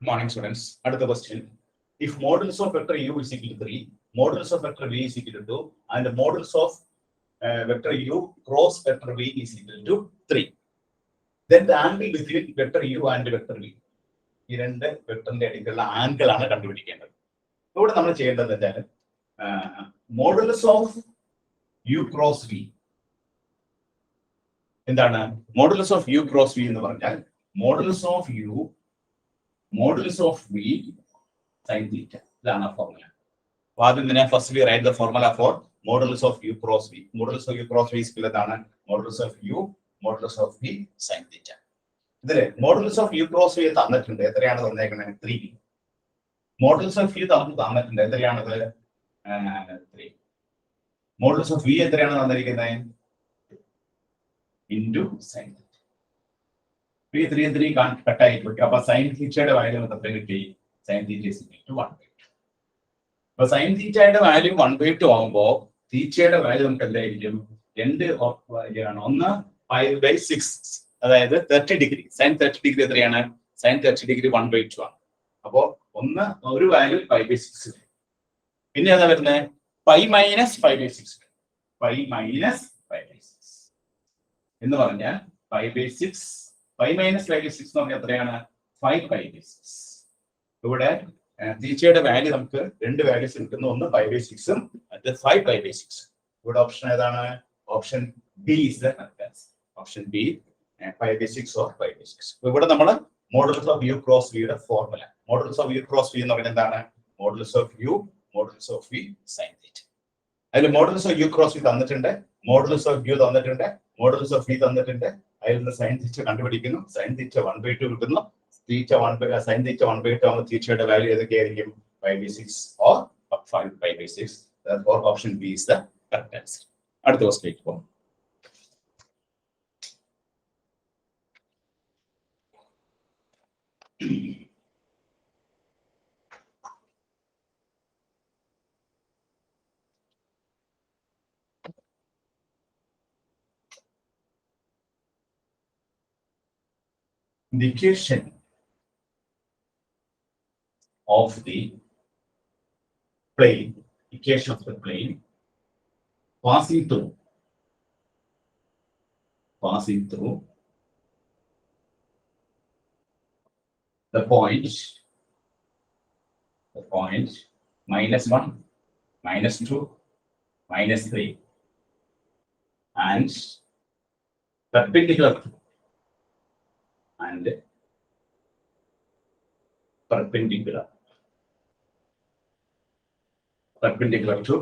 Good morning, students. Another question. If modulus of vector u is equal to 3, modulus of vector v is equal to 2, and the modulus of vector u cross vector v is equal to 3, then the angle between vector u and vector v, ഈ രണ്ട് വെക്ടറിന്റെ ഇടയ്ക്കുള്ള angle ആണ് കണ്ടുപിടിക്കേണ്ടത്. ഇവിടെ നമ്മൾ ചെയ്യേണ്ടത് എന്താണ്? Modulus of U cross V എന്താണ്? Modulus of U cross V എന്ന് പറഞ്ഞാൽ modulus of U modulus of v sin theta. ഇതാണ് ആ ഫോർമുല. അപ്പോൾ ആദ്യം തന്നെ first we write the formula for modulus of U cross V. Modulus of U cross V ഇതാണ് modulus of U modulus of V sin theta. ഇതില് modulus of U cross V തന്നിട്ടുണ്ട്. എത്രയാണ് തന്നേക്കുന്നത്? 3. Modulus of U തന്നിട്ടുണ്ട്. എത്രയാണത്? 3. Modulus of V എത്രയാണ് തന്നിരിക്കുന്നത്? Into sin theta. 3 and 3 cut ആയിട്ട് അപ്പൊ sine തീറ്റയുടെ വാല്യൂ എത്ര കിട്ടി? Sine theta is equal to 1/2. അപ്പൊ സൈൻ തീറ്റയുടെ വാല്യൂ 1/2 ആകുമ്പോൾ തീറ്റയുടെ വാല്യൂ നമുക്ക് എന്തായിരിക്കും? 2 ഒന്ന് 5/6, അതായത് 30 ഡിഗ്രി. സൈൻ 30 ഡിഗ്രി എത്രയാണ്? സൈൻ 30 ഡിഗ്രി 1/2 ആണ്. അപ്പോ ഒരു വാല്യൂ 5/6. പിന്നെ എന്താ വരുന്നത്? Pi minus 5/6. പൈ മൈനസ് 5/6 എന്ന് പറഞ്ഞാൽ 5/6. 5 minus 5/6 എന്ന് പറഞ്ഞാൽ എത്രയാണ്? 5/6. ഇവിടെ തീറ്റയുടെ വാല്യൂ നമുക്ക് രണ്ട് വാല്യൂസ് കിട്ടുന്നു. ഒന്ന് 5/6ഉം മറ്റേ 5/6. ഇവിടെ ഓപ്ഷൻ ഏതാണ്? Option B is the correct answer. Option B 5/6 or 5/6. ഇവിടെ നമ്മൾ മോഡുലസ് ഓഫ് യു ക്രോസ് വിയുടെ formula. Modulus of U cross V എന്ന് പറയുന്നത് എന്താണ്? Modulus of U modulus of V sine theta. അതിൽ modulus of U cross V തന്നിട്ടുണ്ട്, modulus of U തന്നിട്ടുണ്ട്, modulus of V തന്നിട്ടുണ്ട്. അതിൽ നിന്ന് സൈൻ തീറ്റ കണ്ടുപിടിക്കുന്നു. സൈൻ തീറ്റ 1/2 കിട്ടുന്നു. സൈൻ തീറ്റ 1/2 ആകുമ്പോൾ തീറ്റയുടെ value ഏതൊക്കെയായിരിക്കും? 5/6 or 5/6. Therefore, option B is the correct answer. അടുത്ത ക്വസ്റ്റ്യനിലേക്ക് പോകും. The equation of the plane, equation of the plane passing through the point -1, -2, -3 and perpendicular to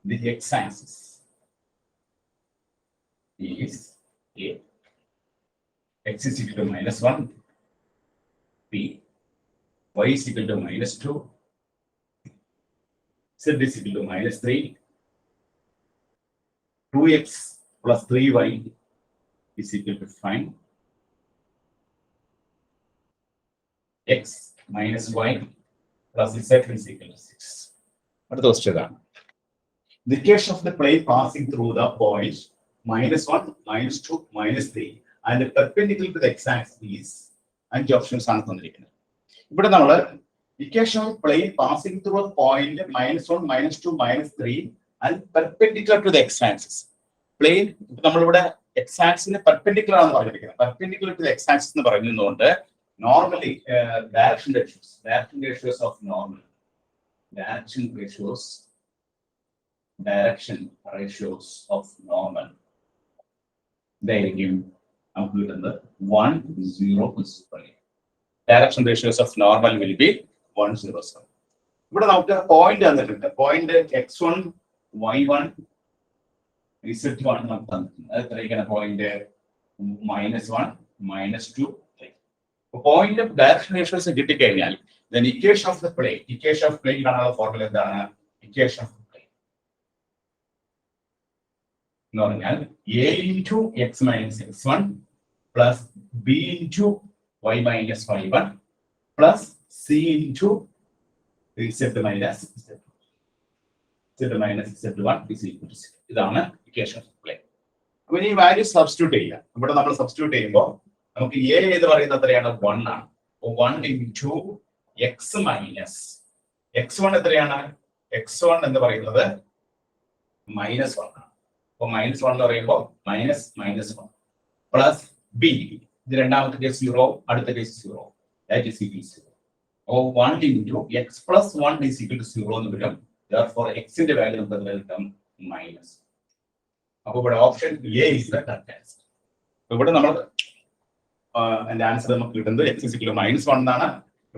the x-axis is A. X is equal to -1, P. Y is equal to -2, Z is equal to -3, 2x plus 3y is equal to 5. X minus y plus z is equal to 6. അടുത്ത question ആണ്. The equation of the plane passing through the point -1, -2, -3 and perpendicular to the x-axis is 5 options ആണ് തന്നിരിക്കുന്നത്. ഇവിടെ നമ്മൾ equation of plane passing through a point -1, -2, -3 and perpendicular to the x-axis. Plane നമ്മളിവിടെ x-axis perpendicular ആണെന്ന് പറഞ്ഞിരിക്കുന്നത്. perpendicular to the x-axis എന്ന് പറയുന്നതുകൊണ്ട് normally direction ratios of normal ഇതായിരിക്കും നമുക്ക് കിട്ടുന്നത് 1, 0, 0. Direction ratios of normal will be 1, 0, 0. ഇവിടെ നമുക്ക് പോയിന്റ് തന്നിട്ടുണ്ട്. പോയിന്റ് x1, y1, z1 നമുക്ക് തന്നിട്ടുണ്ട്. അത് എത്രയാണ്? പോയിന്റ് -1, -2. പോയിന്റ് ഡയറക്ഷൻ റേഷ്യോസ് കിട്ടിക്കഴിഞ്ഞാൽ then equation of plane കാണാനുള്ള ഫോർമുല എന്താണ്? equation of plane എന്ന് പറഞ്ഞാൽ a into x minus x1 plus b into y minus y1 plus c into z minus z1 is equal to 0. ഇതാണ് equation of plane. അപ്പോൾ ഈ value substitute ചെയ്യാം. ഇവിടെ നമ്മൾ സബ്സ്റ്റിറ്റ്യൂട്ട് ചെയ്യുമ്പോൾ നമുക്ക് a എന്ന് പറയുന്നത് എത്രയാണ്? 1 ആണ്. 1 into x minus x1 എത്രയാണ്? x1 എന്ന് പറയുന്നത് -1 ആണ്. അപ്പോൾ -1 എന്ന് പറയുമ്പോൾ -1 പ്ലസ് b, ഇത് രണ്ടാമത്തെ കേസ് 0, അടുത്ത കേസ് 0, ദാറ്റ് ഈസ് ഈക്വൽ 0. അപ്പോൾ 1 into x plus 1 is equal to 0 എന്ന് വരും. Therefore x ന്റെ വാല്യൂ നമുക്ക് കിട്ടും മൈനസ്. അപ്പോൾ ഇവിടെ option A is the correct answer. ഇവിടെ നമ്മൾ അതിന്റെ ആൻസർ നമുക്ക് കിട്ടുന്നത് x is equal to -1 എന്നാണ്.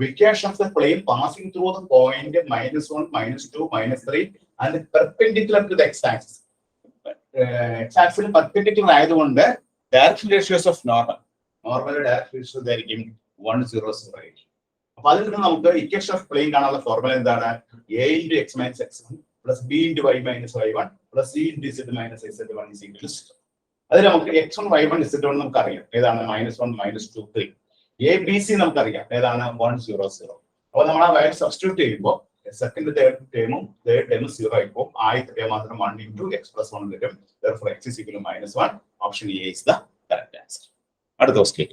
Equation of the plane passing through the point -1, -2, -3 and perpendicular to the x-axis. X-axis perpendicular ആയതുകൊണ്ട് direction ratios of normal direction ratios ആയിരിക്കും 1, 0, 0. അപ്പോൾ അതിൽ നിന്ന് നമുക്ക് ഇക്വേഷൻ ഓഫ് പ്ലെയിൻ കാണാനുള്ള ഫോർമുല എന്താണ്? a into x minus x1 plus b into y minus y1 plus c into z minus z1 is equal to 0. അതിൽ നമുക്ക് x1, y1, z1 നമുക്ക് അറിയാം. ഏതാണ്? -1, -2, 3. a b c നമുക്ക് അറിയാം. ഏതാണ്? 1, 0, 0. അപ്പോൾ നമ്മൾ ആ വാല്യൂ സബ്സ്റ്റിറ്റ്യൂട്ട് ചെയ്യുമ്പോൾ സെക്കൻഡ് തേർഡ് ടേമും 0 ആയിപ്പോൾ ആദ്യത്തെ ടേം മാത്രം 1 into x plus 1 വരും. Therefore x is equal to -1. Option A is the correct answer. അടുത്ത question.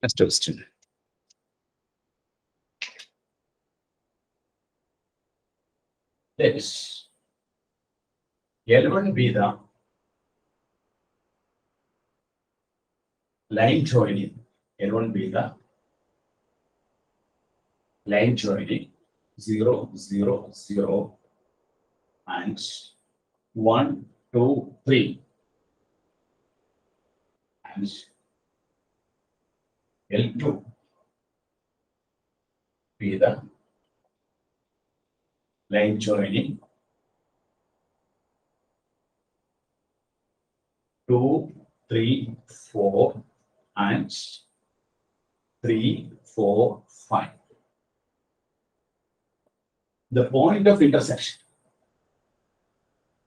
Next question. Let L1 be the line joining. L1 be the line joining 0, 0, 0 and 1, 2, 3 and L2 be the line joining 2, 3, 4 and 3, 4, 5. The point of intersection.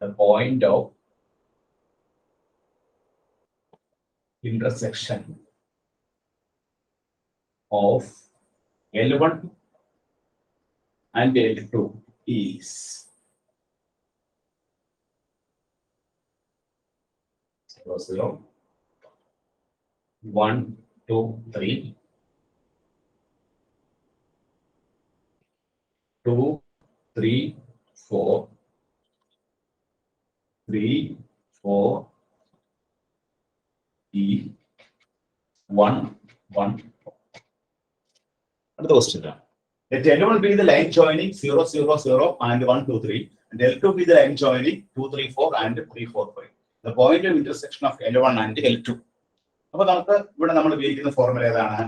The point of intersection of L1 and L2 is 0, 0, 1, 2, 3, 2, 3, 4, 3, 4, E, 1, 1. Another question. Let L1 be the line joining 0, 0, 0 and 1, 2, 3, and L2 be the line joining 2, 3, 4 and 3, 4, 5. The point of intersection of L1 and L2. അപ്പോൾ നമുക്ക് ഇവിടെ നമ്മൾ ഉപയോഗിക്കുന്ന formula ഏതാണ്?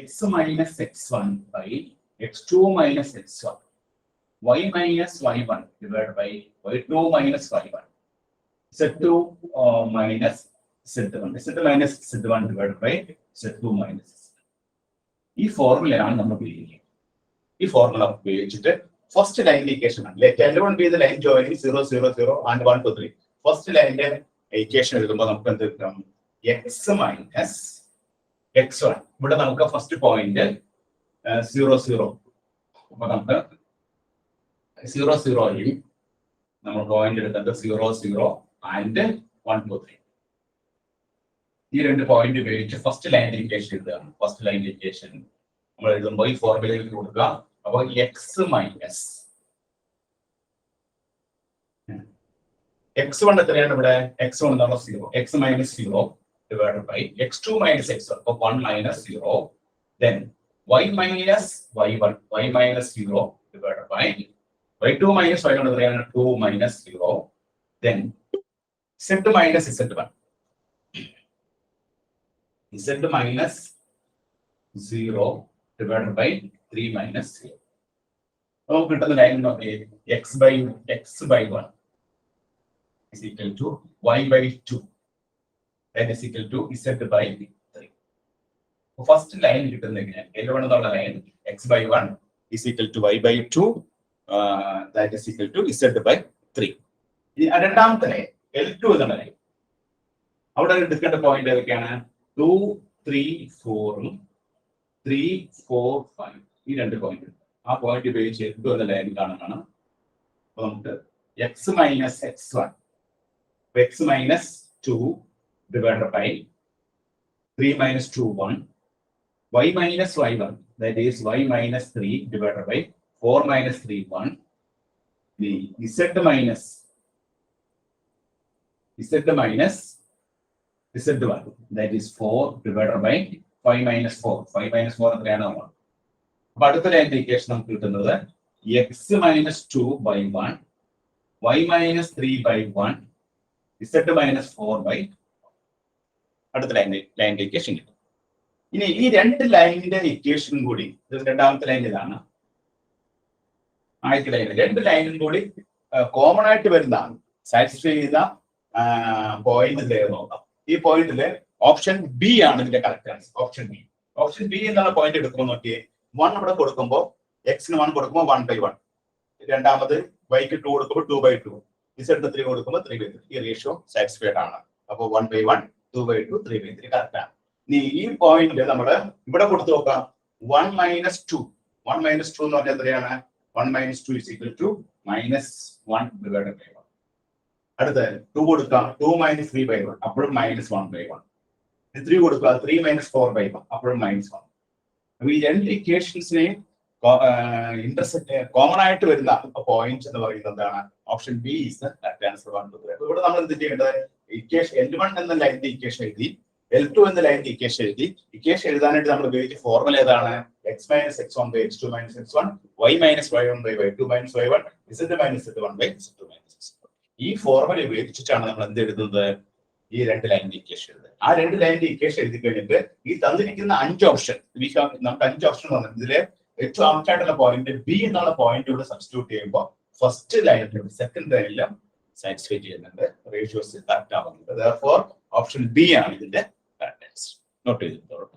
x minus x1 by x2 minus x1, y minus y1 divided by y2 minus y1, z2 minus z1, z minus z1 divided by z2 minus z. ഈ ഫോർമുലയാണ് നമ്മൾ ഉപയോഗിക്കുന്നത്. ഈ ഫോർമുല ഉപയോഗിച്ചിട്ട് ഫസ്റ്റ് ലൈൻ ഇക്വേഷൻ ആണ്. Let L1 be the line joining 0, 0, 0 and 1, 2, 3. First ലൈനിന്റെ equation എഴുതുമ്പോൾ നമുക്ക് എന്ത് കിട്ടും? x minus x1. ഇവിടെ നമുക്ക് ഫസ്റ്റ് പോയിന്റ് 0, 0. അപ്പൊ നമുക്ക് 0, 0 നമ്മൾ പോയിന്റ് എടുക്കുന്നത് 0, 0 and 1, 2, 3. ഈ രണ്ട് പോയിന്റ് ഉപയോഗിച്ച് ഫസ്റ്റ് ലൈൻ ഇക്വേഷൻ എഴുതുകയാണ്. ഫസ്റ്റ് ലൈൻ ഇക്വേഷൻ നമ്മൾ എഴുതുമ്പോൾ ഈ ഫോർമുലയിൽ കൊടുക്കുക. അപ്പോൾ x minus x1 എത്രയാണ് ഇവിടെ? x1 എന്നുള്ള 0. x minus 0 divided by x2 minus x1. So 1 minus 0. Then y minus y1. y minus 0 divided by y2 minus y1 എത്രയാണ്? 2 minus 0. Then z minus z1. z minus 0 divided by 3 minus 0. നമുക്ക് കിട്ടുന്ന line നോക്കി. x by 1 is equal to y by 2. That is equal to z by 3. First line കിട്ടുന്നത് എങ്ങനെയാണ്? L1 എന്നുള്ള line x by 1 is equal to y by 2. That is equal to z by 3. ഇനി രണ്ടാമത്തെ line L2 എന്നുള്ള line, അവിടെ എടുക്കേണ്ട point ഏതൊക്കെയാണ്? 2, 3, 4, 3, 4, 5. ഈ രണ്ട് പോയിന്റ് ആ പോയിന്റ് ഉപയോഗിച്ച് എന്ത് എന്ന ലൈൻ കാണാനാണ്. അപ്പൊ നമുക്ക് X minus X one X minus 2 divided by 3 minus 2 1 y minus y1 that is y minus 3 divided by 4 minus 3 1 the z minus z1 that is 4 divided by 5 minus 4 എത്രയാണ് നമ്മൾ. അപ്പൊ അടുത്ത ലൈനിന്റെ ഇക്വേഷൻ നമുക്ക് കിട്ടുന്നത് x minus 2 by 1 y minus 3 by 1 z minus 4 by അടുത്ത ലൈനിന്റെ equation കിട്ടും. ഇനി ഈ രണ്ട് ലൈനിന്റെ ഇക്വേഷനും കൂടി രണ്ടാമത്തെ ലൈൻ ഇതാണ്. ആദ്യത്തെ ലൈൻ രണ്ട് ലൈനും കൂടി കോമൺ ആയിട്ട് വരുന്നതാണ്. സാറ്റിസ്ഫൈ ചെയ്യുന്ന പോയിന്റ് നോക്കാം. ഈ പോയിന്റില് ഓപ്ഷൻ ബി ആണ് ഇതിന്റെ കറക്റ്റ് ആൻസർ. ഓപ്ഷൻ ബി എന്നുള്ള പോയിന്റ് എടുക്കുമ്പോൾ നോക്കിയേ, 1 ഇവിടെ കൊടുക്കുമ്പോൾ എക്സിന് 1 കൊടുക്കുമ്പോൾ 1/1, രണ്ടാമത് വൈക്ക് 2 കൊടുക്കുമ്പോൾ 2/2, ഇസെഡിന് 3 കൊടുക്കുമ്പോൾ 3/3. ഈ റേഷ്യോ സാറ്റിസ്ഫൈഡ് ആണ്. അപ്പോൾ 1/1, 2/2, 3/3 കറക്റ്റ് ആണ്. ഇനി ഈ പോയിന്റ് നമ്മൾ ഇവിടെ കൊടുത്തു നോക്കാം. 1 minus 2 എന്ന് പറഞ്ഞാൽ എത്രയാണ്? 1 minus 2 is equal to -1 divided by 1. അടുത്ത 2 കൊടുക്കാം, 2 minus 3/1 അപ്പോഴും -1/1. 3 കൊടുക്കുക, 3 minus 4/1 അപ്പോഴും -1. അപ്പൊ ഈ രണ്ട് ഇക്വേഷൻസിനെ ഇന്റർസെക്ട് കോമൺ ആയിട്ട് വരുന്ന പോയിന്റ് എന്ന് പറയുന്നത് എന്താണ്? Option B is the correct answer. 1 2 3. അപ്പൊ ഇവിടെ നമ്മൾ എന്ത് ചെയ്യേണ്ടത്? ഇക്വേഷൻ L1 എന്ന ലൈനിന്റെ ഇക്വേഷൻ എഴുതി, L2 എന്ന ലൈനിന്റെ ഇക്വേഷൻ എഴുതി. ഇക്വേഷൻ എഴുതാനായിട്ട് നമ്മൾ ഉപയോഗിച്ച ഫോർമുല ഏതാണ്? x minus x1 by x2 minus x1 y minus y1 by y2 minus y1 z minus z1 by z2 minus z2. ഈ ഫോർമുല ഉപയോഗിച്ചിട്ടാണ് നമ്മൾ എന്ത് എഴുതുന്നത്? ഈ രണ്ട് ലൈനിന്റെ ഇക്വേഷൻ എഴുതുന്നത്. ആ രണ്ട് ലൈനിന്റെ ഇക്വേഷൻ എഴുതി കഴിഞ്ഞിട്ട് ഈ തന്നിരിക്കുന്ന 5 ഓപ്ഷൻ നമുക്ക് 5 ഓപ്ഷൻ വന്നിട്ട് ഇതിലെ ഏറ്റവും ആവശ്യമായിട്ടുള്ള പോയിന്റ് ബി എന്നുള്ള പോയിന്റ് ഇവിടെ സബ്സ്റ്റിറ്റ്യൂട്ട് ചെയ്യുമ്പോൾ ഫസ്റ്റ് ലൈനിലും സെക്കൻഡ് ലൈനിലും സാറ്റിസ്ഫൈ ചെയ്യുന്നുണ്ട്, റേഷ്യോസ് കറക്റ്റ് ആവുന്നുണ്ട്. Therefore ഓപ്ഷൻ ബി ആണ് ഇതിന്റെ കറക്റ്റ് ആൻസർ. നോട്ട് ചെയ്തിട്ടുള്ളൂ.